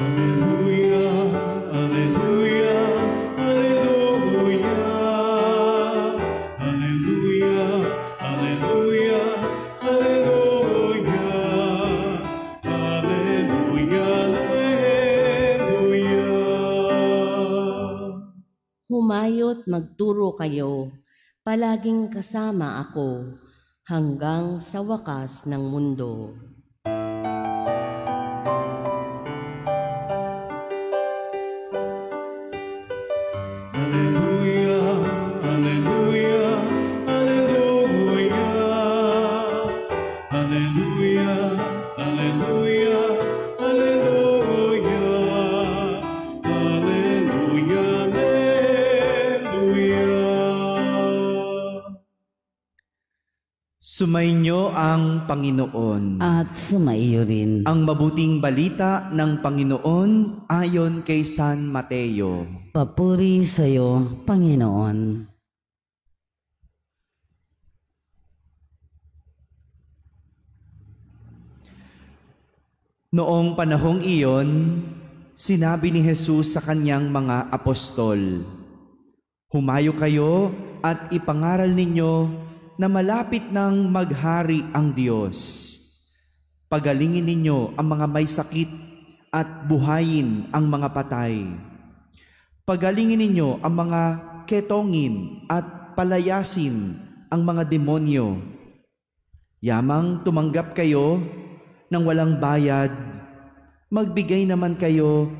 Alleluia, alleluia, alleluia. Alleluia, alleluia, alleluia. Alleluia, alleluia. Humayo't magturo kayo, palaging kasama ako, hanggang sa wakas ng mundo. Alleluia, alleluia, alleluia. Alleluia, alleluia, alleluia. Alleluia, alleluia. Sumainyo ang Panginoon. At sumaiyo rin. Ang mabuting balita ng Panginoon ayon kay San Mateo. Papuri sa iyo, Panginoon. Noong panahong iyon, sinabi ni Jesus sa kanyang mga apostol, "Humayo kayo at ipangaral ninyo na malapit nang maghari ang Diyos. Pagalingin ninyo ang mga may sakit at buhayin ang mga patay. Pagalingin ninyo ang mga ketongin at palayasin ang mga demonyo. Yamang tumanggap kayo ng walang bayad, magbigay naman kayo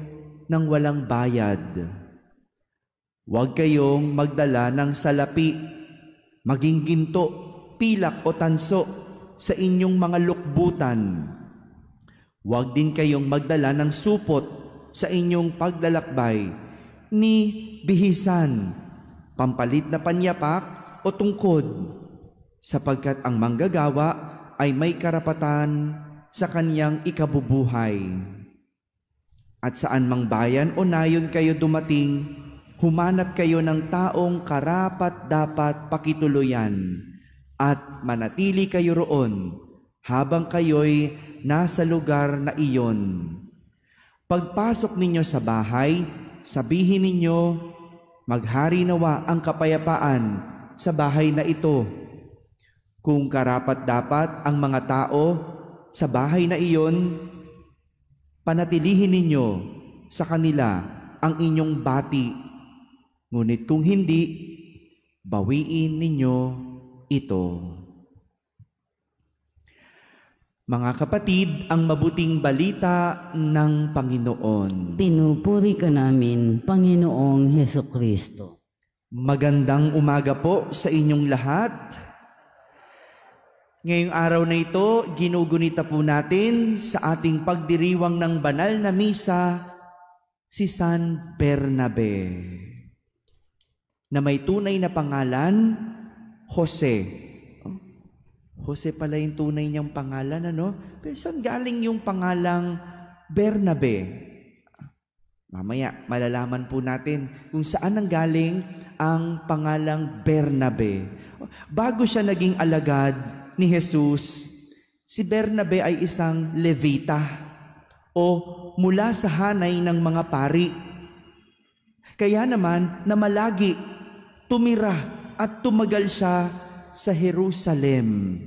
ng walang bayad. Huwag kayong magdala ng salapi, maging ginto, pilak o tanso sa inyong mga lukbutan. Huwag din kayong magdala ng supot sa inyong paglalakbay, ni bihisan, pampalit na panyapak o tungkod, sapagkat ang manggagawa ay may karapatan sa kaniyang ikabubuhay. At saan mang bayan o nayon kayo dumating, humanap kayo ng taong karapat-dapat pakituluyan at manatili kayo roon habang kayo'y nasa lugar na iyon. Pagpasok ninyo sa bahay, sabihin ninyo, maghari nawa ang kapayapaan sa bahay na ito. Kung karapat-dapat ang mga tao sa bahay na iyon, panatilihin ninyo sa kanila ang inyong bati. Ngunit kung hindi, bawiin ninyo ito." Mga kapatid, ang mabuting balita ng Panginoon. Pinupuri ka namin, Panginoong Hesukristo. Magandang umaga po sa inyong lahat. Ngayong araw na ito, ginugunita po natin sa ating pagdiriwang ng banal na misa si San Bernabe, na may tunay na pangalan, Jose. Jose pala yung tunay niyang pangalan, ano? Pero saan galing yung pangalang Bernabe? Mamaya, malalaman po natin kung saan ang galing ang pangalang Bernabe. Bago siya naging alagad ni Jesus, si Bernabe ay isang Levita o mula sa hanay ng mga pari. Kaya naman, namalagi, tumira at tumagal siya sa Jerusalem,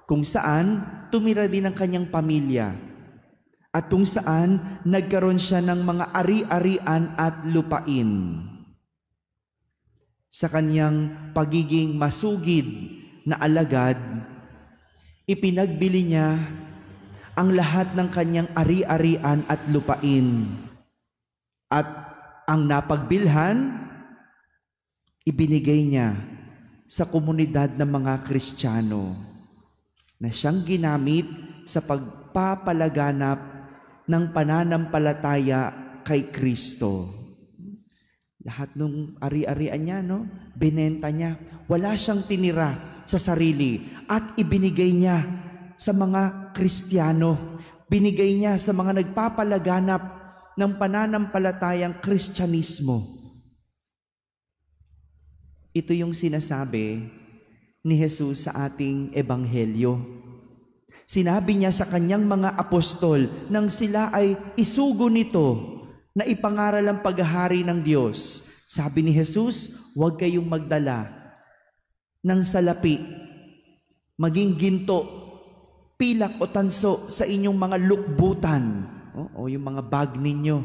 kung saan tumira din ang kanyang pamilya at kung saan nagkaroon siya ng mga ari-arian at lupain. Sa kanyang pagiging masugid na alagad, ipinagbili niya ang lahat ng kanyang ari-arian at lupain, at ang napagbilhan, ibinigay niya sa komunidad ng mga Kristiyano na siyang ginamit sa pagpapalaganap ng pananampalataya kay Kristo. Lahat ng ari-arian niya, no? Binenta niya. Wala siyang tinira sa sarili at ibinigay niya sa mga Kristiyano. Binigay niya sa mga nagpapalaganap ng pananampalatayang Kristyanismo. Ito yung sinasabi ni Jesus sa ating ebanghelyo. Sinabi niya sa kanyang mga apostol nang sila ay isugo nito na ipangaral ang paghahari ng Diyos. Sabi ni Jesus, huwag kayong magdala ng salapi, maging ginto, pilak o tanso sa inyong mga lukbutan o yung mga bag ninyo.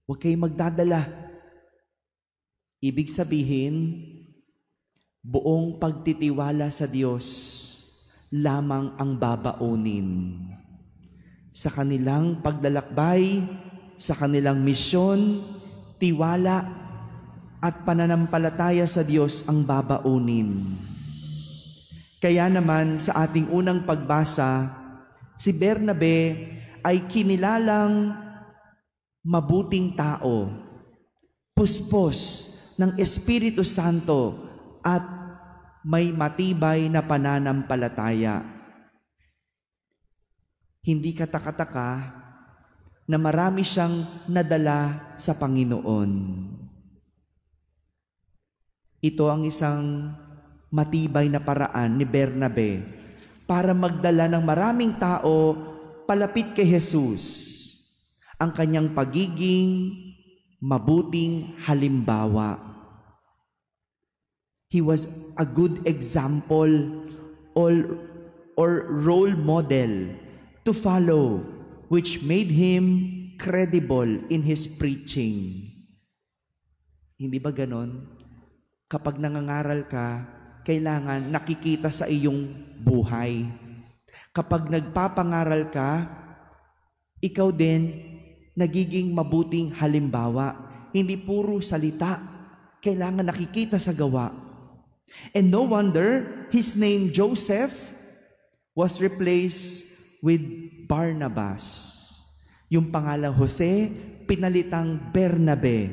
Huwag kayong magdadala. Ibig sabihin, buong pagtitiwala sa Diyos lamang ang babaunin. Sa kanilang paglalakbay, sa kanilang misyon, tiwala at pananampalataya sa Diyos ang babaunin. Kaya naman sa ating unang pagbasa, si Bernabe ay kinilalang mabuting tao, puspos ng Espiritu Santo at may matibay na pananampalataya. Hindi kataka-taka na marami siyang nadala sa Panginoon. Ito ang isang matibay na paraan ni Bernabe para magdala ng maraming tao palapit kay Jesus. Ang kanyang pagiging mabuting halimbawa. He was a good example or role model to follow, which made him credible in his preaching. Hindi ba ganon? Kapag nangangaral ka, kailangan nakikita sa iyong buhay. Kapag nagpapangaral ka, ikaw din nagiging mabuting halimbawa. Hindi puro salita, kailangan nakikita sa gawa. And no wonder his name Joseph was replaced with Barnabas. Yung pangalang Jose, pinalitang Bernabe,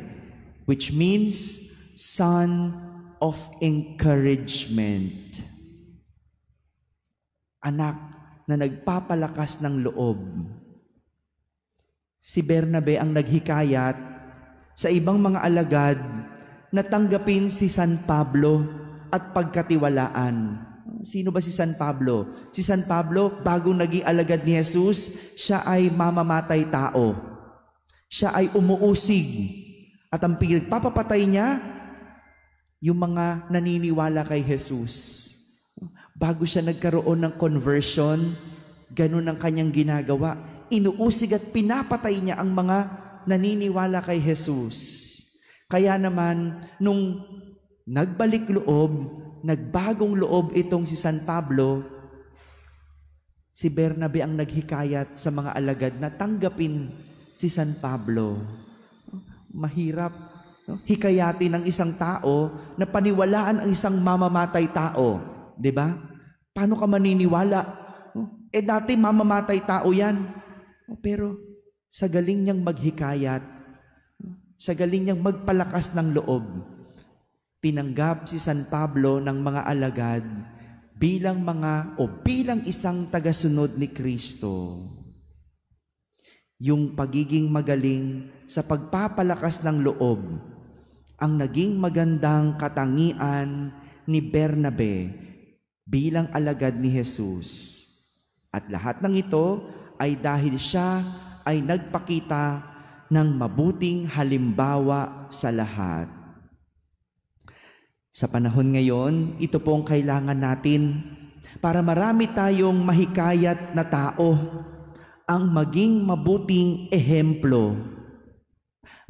which means son of encouragement. Anak na nagpapalakas ng loob. Si Bernabe ang naghikayat sa ibang mga alagad na tanggapin si San Pablo at pagkatiwalaan. Sino ba si San Pablo? Si San Pablo, bagong naging alagad ni Jesus, siya ay mamamatay tao. Siya ay umuusig. At ang pinagpapapatay niya, yung mga naniniwala kay Jesus. Bago siya nagkaroon ng conversion, ganun ang kanyang ginagawa. Inuusig at pinapatay niya ang mga naniniwala kay Jesus. Kaya naman, nung nagbalik loob, nagbagong loob itong si San Pablo, si Bernabe ang naghikayat sa mga alagad na tanggapin si San Pablo. Mahirap, no? Hikayatin ng isang tao na paniwalaan ang isang mamamatay tao. Di ba? Paano ka maniniwala? Dati mamamatay tao yan. Pero sa galing niyang maghikayat, sa galing niyang magpalakas ng loob, tinanggap si San Pablo ng mga alagad bilang bilang isang tagasunod ni Kristo. Yung pagiging magaling sa pagpapalakas ng loob ang naging magandang katangian ni Bernabe bilang alagad ni Jesus. At lahat ng ito ay dahil siya ay nagpakita ng mabuting halimbawa sa lahat. Sa panahon ngayon, ito po ang kailangan natin para marami tayong mahikayat na tao ang maging mabuting ehemplo.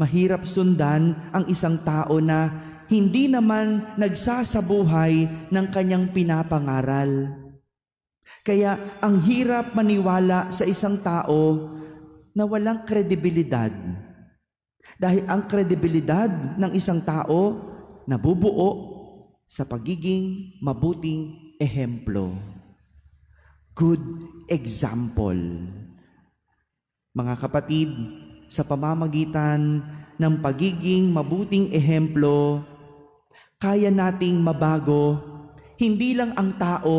Mahirap sundan ang isang tao na hindi naman nagsasabuhay ng kanyang pinapangaral. Kaya ang hirap maniwala sa isang tao na walang kredibilidad. Dahil ang kredibilidad ng isang tao nabubuo sa pagiging mabuting ehemplo. Good example. Mga kapatid, sa pamamagitan ng pagiging mabuting ehemplo, kaya nating mabago hindi lang ang tao,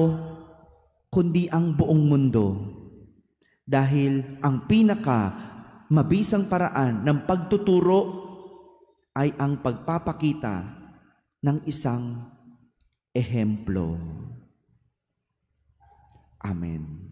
kundi ang buong mundo. Dahil ang mabisang paraan ng pagtuturo ay ang pagpapakita ng isang ehemplo. Amen.